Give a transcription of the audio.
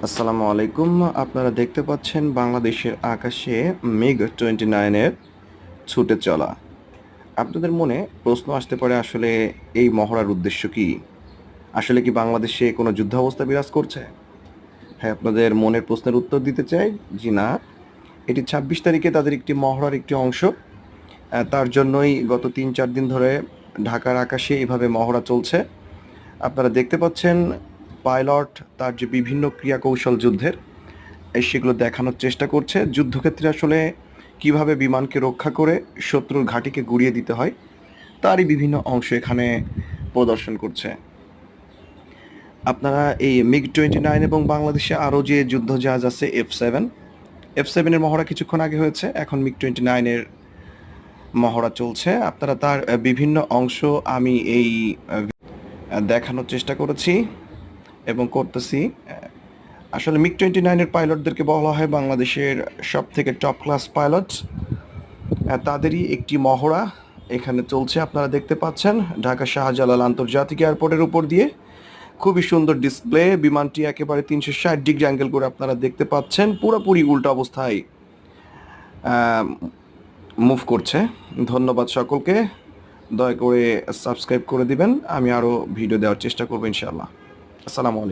আসসালামু আলাইকুম। আপনারা দেখতে পাচ্ছেন বাংলাদেশের আকাশে মিগ-29 এর ছুটে চলা। আপনাদের মনে প্রশ্ন আসতে পারে আসলে এই মহড়ার উদ্দেশ্য কি? আসলে কি বাংলাদেশে কোনো যুদ্ধাবস্থা বিরাজ করছে? হ্যাঁ, আপনাদের মনের প্রশ্নের উত্তর দিতে চাই, জি না। এটি ২৬ তারিখে তাদের একটি মহড়ার একটি অংশ। তার জন্যই গত ৩-৪ দিন ধরে ঢাকার আকাশে এভাবে মহড়া চলছে। আপনারা দেখতে পাচ্ছেন পাইলট তার যে বিভিন্ন ক্রিয়াকৌশল যুদ্ধের সেগুলো দেখানোর চেষ্টা করছে। যুদ্ধক্ষেত্রে আসলে কিভাবে বিমানকে রক্ষা করে শত্রুর ঘাঁটিকে গুঁড়িয়ে দিতে হয়, তারই বিভিন্ন অংশ এখানে প্রদর্শন করছে। আপনারা এই মিগ-29 এবং বাংলাদেশে আরও যে যুদ্ধজাহাজ আছে F7 এর মহড়া কিছুক্ষণ আগে হয়েছে। এখন মিগ-29 এর মহড়া চলছে। আপনারা তার বিভিন্ন অংশ আমি এই দেখানোর চেষ্টা করেছি এবং করতেছি। আসলে মিগ-29 এর পাইলটদেরকে বলা হয় বাংলাদেশের সবথেকে টপ ক্লাস পাইলট। তাদেরই একটি মহড়া এখানে চলছে। আপনারা দেখতে পাচ্ছেন ঢাকা শাহজালাল আন্তর্জাতিক এয়ারপোর্টের উপর দিয়ে খুবই সুন্দর ডিসপ্লে। বিমানটি একেবারে ৩৬০ ডিগ্রি অ্যাঙ্গেল করে আপনারা দেখতে পাচ্ছেন, পুরোপুরি উল্টো অবস্থায় মুভ করছে। ধন্যবাদ সকলকে। দয়া করে সাবস্ক্রাইব করে দিবেন। আমি আরও ভিডিও দেওয়ার চেষ্টা করবো ইনশাআল্লাহ। আসসালামু আলাইকুম।